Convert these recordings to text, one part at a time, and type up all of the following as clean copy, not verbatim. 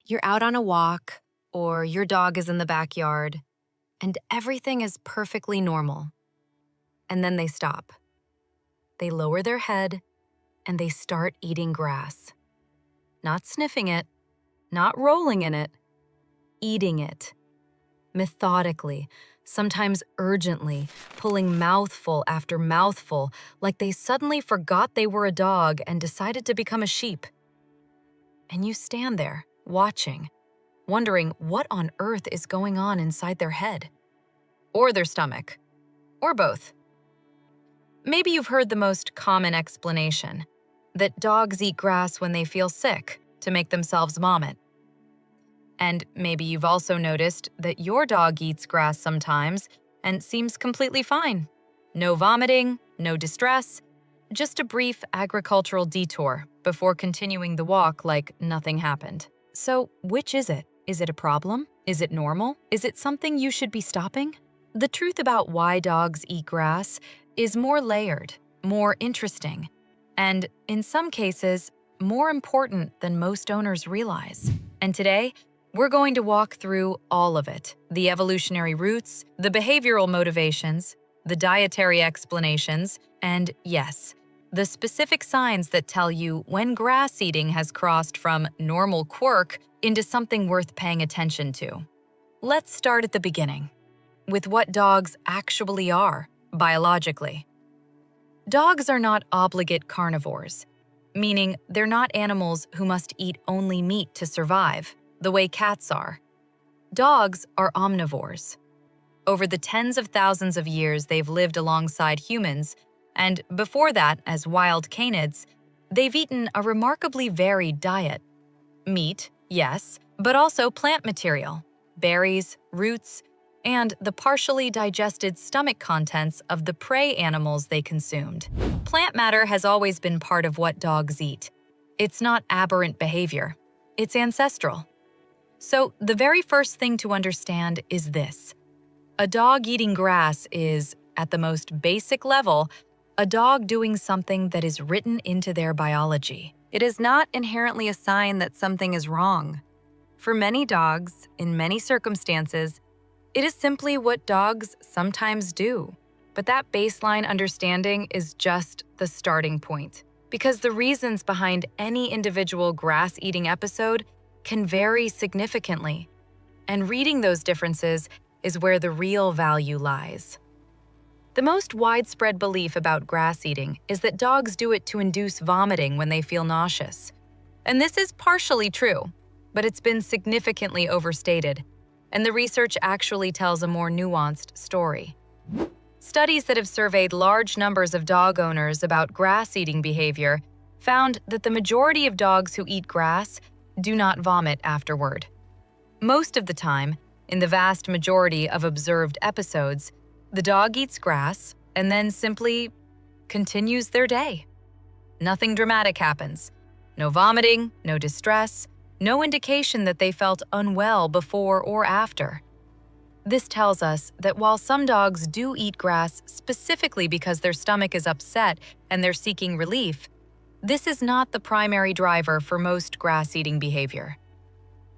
You're out on a walk, or your dog is in the backyard, and everything is perfectly normal. And then they stop. They lower their head, and they start eating grass. Not sniffing it, not rolling in it, eating it. Methodically, sometimes urgently, pulling mouthful after mouthful, like they suddenly forgot they were a dog and decided to become a sheep. And you stand there, watching, wondering what on earth is going on inside their head. Or their stomach. Or both. Maybe you've heard the most common explanation, that dogs eat grass when they feel sick to make themselves vomit. And maybe you've also noticed that your dog eats grass sometimes and seems completely fine. No vomiting, no distress, just a brief agricultural detour before continuing the walk like nothing happened. So, which is it? Is it a problem? Is it normal? Is it something you should be stopping? The truth about why dogs eat grass is more layered, more interesting, and in some cases, more important than most owners realize. And today, we're going to walk through all of it: the evolutionary roots, the behavioral motivations, the dietary explanations, and yes, the specific signs that tell you when grass eating has crossed from normal quirk into something worth paying attention to. Let's start at the beginning, with what dogs actually are, biologically. Dogs are not obligate carnivores, meaning they're not animals who must eat only meat to survive, the way cats are. Dogs are omnivores. Over the tens of thousands of years they've lived alongside humans, and before that as wild canids, they've eaten a remarkably varied diet. Meat, yes, but also plant material, berries, roots, and the partially digested stomach contents of the prey animals they consumed. Plant matter has always been part of what dogs eat. It's not aberrant behavior. It's ancestral. So the very first thing to understand is this. A dog eating grass is, at the most basic level, a dog doing something that is written into their biology. It is not inherently a sign that something is wrong. For many dogs, in many circumstances, it is simply what dogs sometimes do. But that baseline understanding is just the starting point, because the reasons behind any individual grass-eating episode can vary significantly, and reading those differences is where the real value lies. The most widespread belief about grass eating is that dogs do it to induce vomiting when they feel nauseous. And this is partially true, but it's been significantly overstated, and the research actually tells a more nuanced story. Studies that have surveyed large numbers of dog owners about grass-eating behavior found that the majority of dogs who eat grass do not vomit afterward. Most of the time, in the vast majority of observed episodes, the dog eats grass and then simply continues their day. Nothing dramatic happens. No vomiting, no distress, no indication that they felt unwell before or after. This tells us that while some dogs do eat grass specifically because their stomach is upset and they're seeking relief, this is not the primary driver for most grass-eating behavior.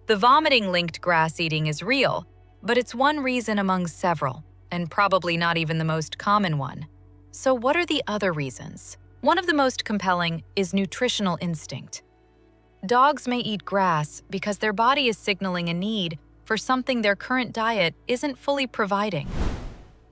The vomiting-linked grass eating is real, but it's one reason among several, and probably not even the most common one. So what are the other reasons? One of the most compelling is nutritional instinct. Dogs may eat grass because their body is signaling a need for something their current diet isn't fully providing.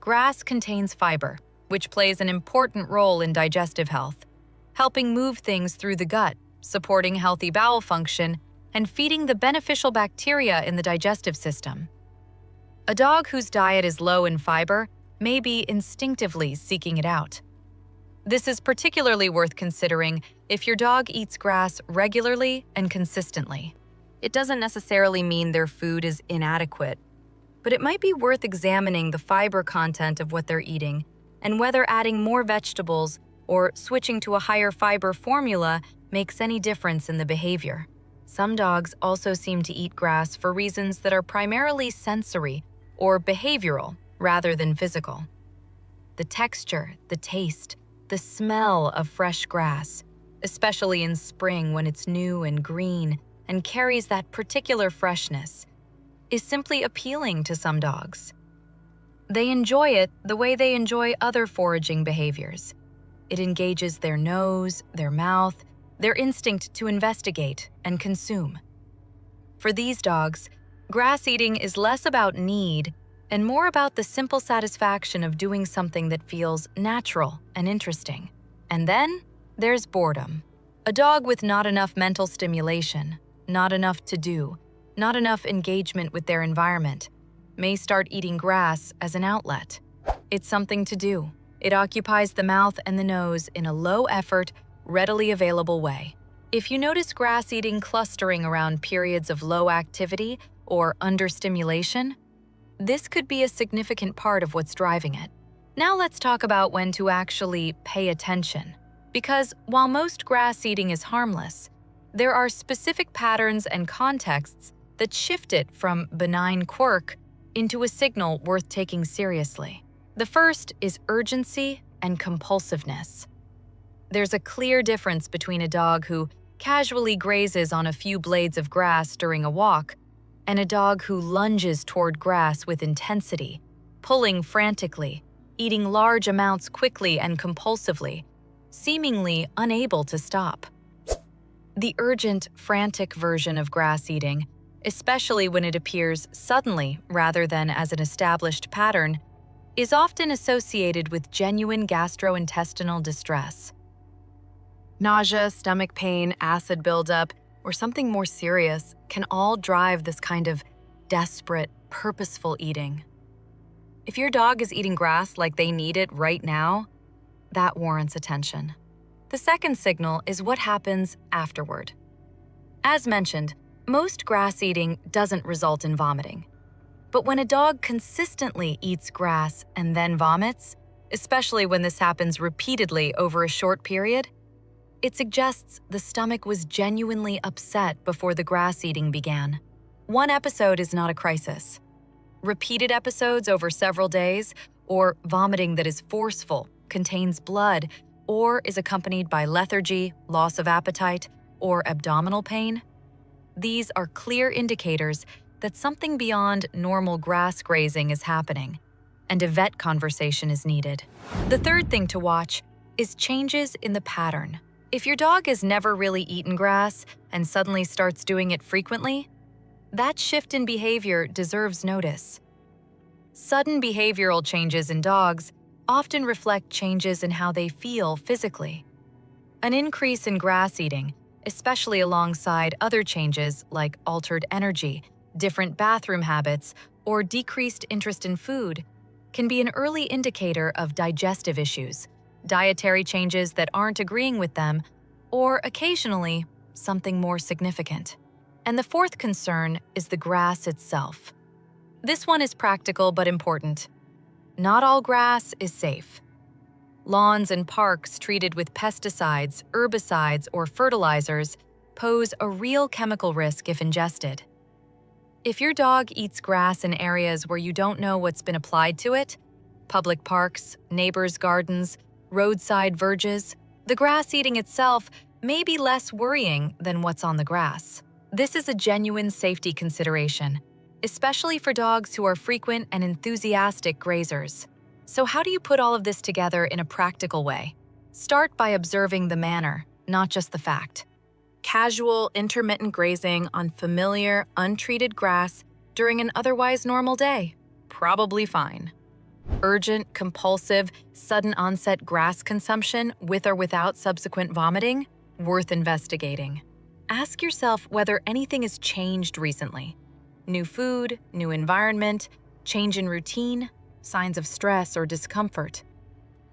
Grass contains fiber, which plays an important role in digestive health, helping move things through the gut, supporting healthy bowel function, and feeding the beneficial bacteria in the digestive system. A dog whose diet is low in fiber may be instinctively seeking it out. This is particularly worth considering if your dog eats grass regularly and consistently. It doesn't necessarily mean their food is inadequate, but it might be worth examining the fiber content of what they're eating and whether adding more vegetables or switching to a higher fiber formula makes any difference in the behavior. Some dogs also seem to eat grass for reasons that are primarily sensory or behavioral rather than physical. The texture, the taste, the smell of fresh grass, especially in spring when it's new and green, and carries that particular freshness, is simply appealing to some dogs. They enjoy it the way they enjoy other foraging behaviors. It engages their nose, their mouth, their instinct to investigate and consume. For these dogs, grass eating is less about need and more about the simple satisfaction of doing something that feels natural and interesting. And then there's boredom. A dog with not enough mental stimulation, not enough to do, not enough engagement with their environment, may start eating grass as an outlet. It's something to do. It occupies the mouth and the nose in a low-effort, readily available way. If you notice grass eating clustering around periods of low activity or understimulation, this could be a significant part of what's driving it. Now let's talk about when to actually pay attention. Because while most grass eating is harmless, there are specific patterns and contexts that shift it from benign quirk into a signal worth taking seriously. The first is urgency and compulsiveness. There's a clear difference between a dog who casually grazes on a few blades of grass during a walk and a dog who lunges toward grass with intensity, pulling frantically, eating large amounts quickly and compulsively, seemingly unable to stop. The urgent, frantic version of grass eating, especially when it appears suddenly rather than as an established pattern, is often associated with genuine gastrointestinal distress. Nausea, stomach pain, acid buildup, or something more serious can all drive this kind of desperate, purposeful eating. If your dog is eating grass like they need it right now, that warrants attention. The second signal is what happens afterward. As mentioned, most grass eating doesn't result in vomiting. But when a dog consistently eats grass and then vomits, especially when this happens repeatedly over a short period, it suggests the stomach was genuinely upset before the grass eating began. One episode is not a crisis. Repeated episodes over several days, or vomiting that is forceful, contains blood, or is accompanied by lethargy, loss of appetite, or abdominal pain, these are clear indicators that something beyond normal grass grazing is happening, and a vet conversation is needed. The third thing to watch is changes in the pattern. If your dog has never really eaten grass and suddenly starts doing it frequently, that shift in behavior deserves notice. Sudden behavioral changes in dogs often reflect changes in how they feel physically. An increase in grass eating, especially alongside other changes like altered energy, different bathroom habits, or decreased interest in food, can be an early indicator of digestive issues, dietary changes that aren't agreeing with them, or occasionally, something more significant. And the fourth concern is the grass itself. This one is practical but important. Not all grass is safe. Lawns and parks treated with pesticides, herbicides, or fertilizers pose a real chemical risk if ingested. If your dog eats grass in areas where you don't know what's been applied to it, public parks, neighbors' gardens, roadside verges, the grass eating itself may be less worrying than what's on the grass. This is a genuine safety consideration, especially for dogs who are frequent and enthusiastic grazers. So how do you put all of this together in a practical way? Start by observing the manner, not just the fact. Casual, intermittent grazing on familiar, untreated grass during an otherwise normal day? Probably fine. Urgent, compulsive, sudden onset grass consumption with or without subsequent vomiting? Worth investigating. Ask yourself whether anything has changed recently. New food, new environment, change in routine, signs of stress or discomfort.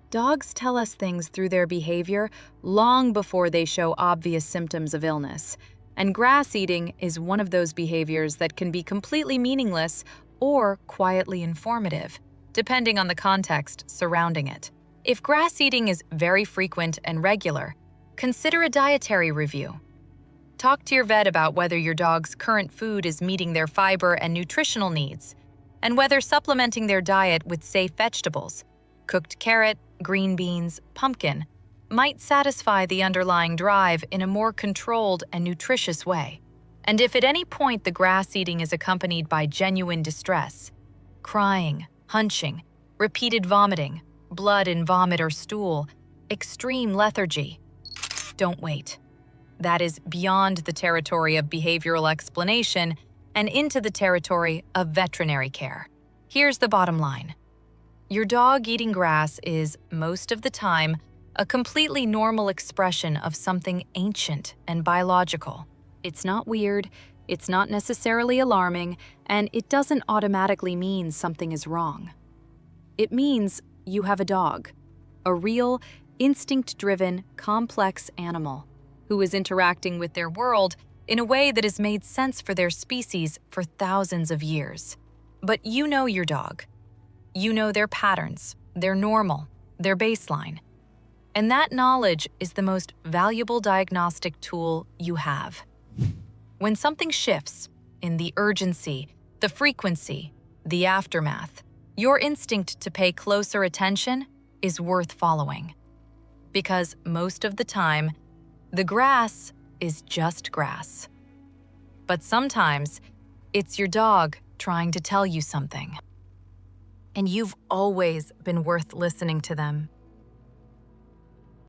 Dogs tell us things through their behavior long before they show obvious symptoms of illness, and grass eating is one of those behaviors that can be completely meaningless or quietly informative, depending on the context surrounding it. If grass eating is very frequent and regular, consider a dietary review. Talk to your vet about whether your dog's current food is meeting their fiber and nutritional needs, and whether supplementing their diet with safe vegetables, cooked carrot, green beans, pumpkin, might satisfy the underlying drive in a more controlled and nutritious way. And if at any point the grass eating is accompanied by genuine distress, crying, hunching, repeated vomiting, blood in vomit or stool, extreme lethargy, don't wait. That is beyond the territory of behavioral explanation and into the territory of veterinary care. Here's the bottom line. Your dog eating grass is, most of the time, a completely normal expression of something ancient and biological. It's not weird, it's not necessarily alarming, and it doesn't automatically mean something is wrong. It means you have a dog, a real, instinct-driven, complex animal who is interacting with their world in a way that has made sense for their species for thousands of years. But you know your dog. You know their patterns, their normal, their baseline. And that knowledge is the most valuable diagnostic tool you have. When something shifts in the urgency, the frequency, the aftermath, your instinct to pay closer attention is worth following. Because most of the time, the grass is just grass. But sometimes, it's your dog trying to tell you something. And you've always been worth listening to them.